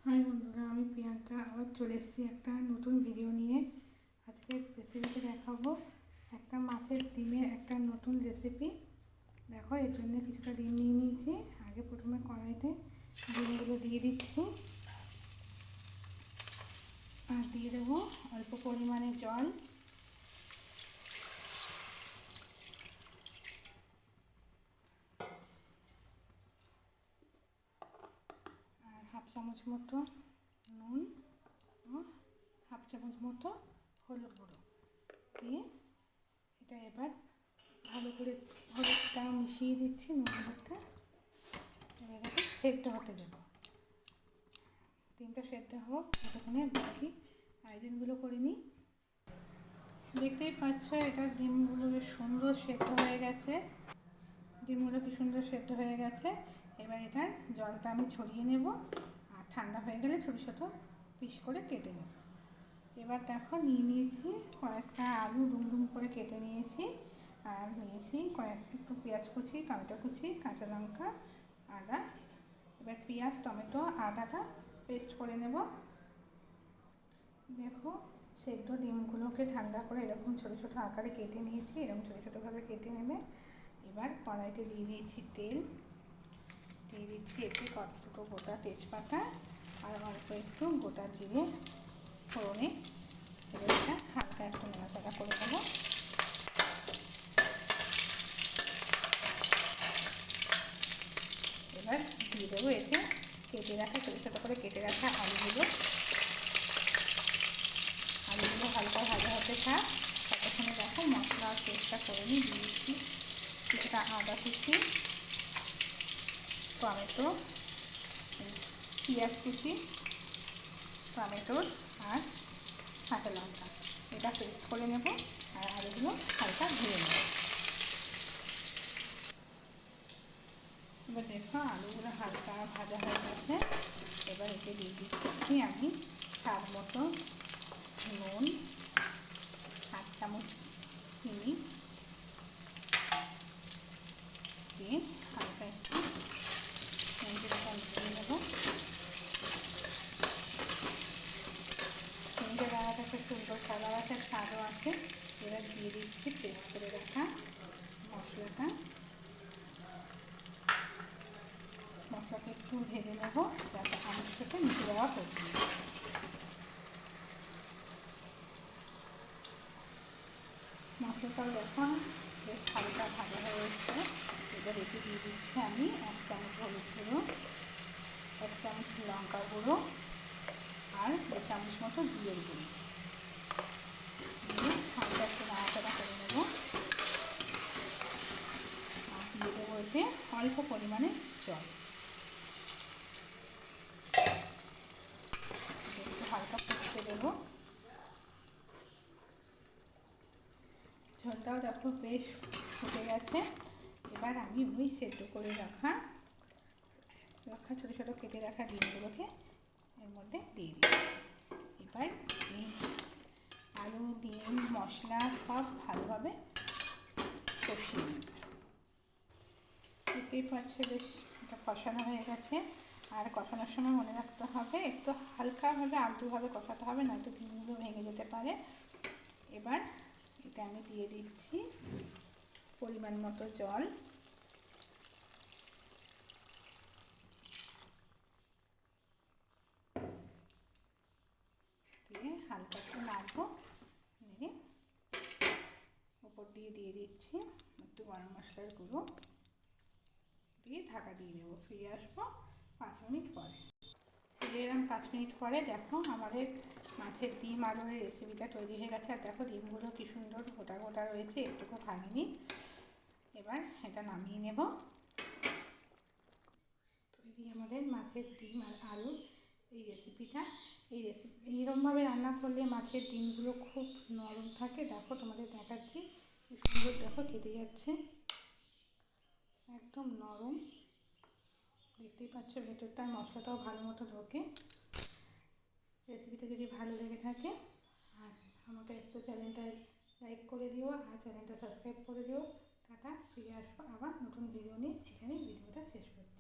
High বন্ধুরা, আমি প্রিয়াঙ্কা আবার চলে এসেছি একটা নতুন ভিডিও নিয়ে। আজকে রেসিপিতে দেখাবো একটা মাছের ডিমের একটা নতুন রেসিপি। দেখো, এর জন্য কিছুটা ডিম নিয়ে নিয়েছি। আগে প্রথমে কড়াইতে ডিমগুলো দিয়ে দিচ্ছি আর দিয়ে দেবো অল্প পরিমাণে জল। আর হাফ চামচ মতো নুন ও হাফ চামচ মতো হলুদ গুঁড়ো দিয়ে এটা এবার ভালো করে হলুদটা মিশিয়ে দিচ্ছি। নুন হলুদটা এবার এটাকে সেদ্ধ হতে দেবো। ডিমটা সেদ্ধ হোক, ততক্ষণে বাকি আয়োজনগুলো করে নিই। দেখতেই পাচ্ছ, এটা ডিমগুলো বেশ সুন্দর সেদ্ধ হয়ে গেছে। ডিমগুলো কি সুন্দর সেদ্ধ হয়ে গেছে। এবার এটার জলটা আমি ছড়িয়ে নেব আর ঠান্ডা হয়ে গেলে ছোটো ছোটো পিস করে কেটে নেব। এবার দেখো, নিয়েছি কয়েকটা আলু ডুম করে কেটে নিয়েছি। আর নিয়েছি একটু পেঁয়াজ কুচি, টমেটো কুচি, কাঁচা লঙ্কা, আদা। এবার পেঁয়াজ, টমেটো, আদাটা পেস্ট করে নেব। দেখো, সেদ্ধ ডিমগুলোকে ঠান্ডা করে এরকম ছোটো ছোটো আকারে কেটে নিয়েছি। এরকম ছোটো ছোটোভাবে কেটে নেবে। এবার কড়াইতে দিয়ে দিয়েছি তেল, দিয়ে দিচ্ছি একটু দুটো গোটা তেজপাতা আর অল্প একটু গোটা জিরে ফোড়নে। এবার এটা হালকা একটু নাড়াচাড়া করে দেবো। এবার দিয়ে দেবো এতে কেটে রাখা ছোটো ছোটো করে কেটে রাখা আলুগুলো হালকা ভাজা হতে থাক। ততক্ষণে দেখো মশলা পেস্টটা করে নিই। দিয়ে দিচ্ছি কিছুটা আদা কুচি, টমেটো, পেঁয়াজ কুচি, টমেটোর আর কাঁচা লঙ্কা। এটা পেস্ট করে নেব আর আলুগুলো হালকা ধুয়ে নেব। এবার দেখো, আলুগুলো হালকা ভাজা হয়ে গেছে। এবার এতে দিয়ে দিচ্ছি আমি স্বাদ মতো নুন, হাফ চামচ চিনি দিয়ে হালকা একটু চিনিটা দিয়ে নেব। চিনিটা দেওয়াটা খুব সুন্দর কালার আছে, স্বাদও আছে। এবার দিয়ে দিচ্ছি পেস্ট করে রাখা মশলাটা। মশলাটা একটু ভেজে নেব যাতে আলুর সাথে মিশে দেওয়া পর্যন্ত। মশলাটাও দেখো বেশ হালকা ভাজা হয়ে এসছে। এবার এতে দিয়ে দিচ্ছি আমি 1 চামচ হলুদ গুঁড়ো, 1 চামচ লঙ্কা গুঁড়ো আর 2 চামচ মতো জিরের গুঁড়ো দিয়ে হালকা একটু নাড়াচাড়া করে নেব। আর দিয়ে দেবো এতে অল্প পরিমাণে জল। একটু হালকা ফুটতে দেবো। ঝোলটাও দেখো বেশ ফুটে গেছে। এবার আমি ওই সেদ্ধ করে রাখা ছোটো ছোটো কেটে রাখা ডিমগুলোকে এর মধ্যে দিয়ে দিচ্ছি। এবার এই আলু, ডিম, মশলা সব ভালোভাবে কষিয়ে নেব। দেখতেই পাচ্ছে বেশ এটা কষানো হয়ে গেছে। আর কষানোর সময় মনে রাখতে হবে একটু হালকাভাবে আলতুভাবে কষাতে হবে, নয়তো ডিমগুলো ভেঙে যেতে পারে। এবার এটা আমি দিয়ে দিচ্ছি পরিমাণ মতো জল। দিয়ে হালকা একটু নাড়বো। নেড়ে উপর দিয়ে দিচ্ছি একটু গরম মশলার গুঁড়ো দিয়ে ঢাকা দিয়ে দেবো। ফিরে আসবো 5 মিনিট পরে। ফিরে এলাম 5 মিনিট পরে। দেখো, আমাদের মাছের ডিম আলুর রেসিপিটা তৈরি হয়ে গেছে। আর দেখো, ডিমগুলো কি সুন্দর গোটা গোটা রয়েছে, একটুকু ভাঙিনি। এবার এটা নামিয়ে নেব। তৈরি আমাদের মাছের ডিম আর আলু এই রেসিপিটা। এইরকমভাবে রান্না করলে মাছের ডিমগুলো খুব নরম থাকে। দেখো, তোমাদের দেখাচ্ছি কি সুন্দর। দেখো, কেটে যাচ্ছে, একদম নরম। দেখতেই পাচ্ছ ভেতরটা, মশলাটাও ভালো মতো ঢোকে। রেসিপিটা যদি ভালো লেগে থাকে আর আমাকে একটু চ্যানেলটা লাইক করে দিও আর চ্যানেলটা সাবস্ক্রাইব করে দিও। টাটা, ফিরে আসবো আবার নতুন ভিডিও নিয়ে। এখানেই ভিডিওটা শেষ করছি।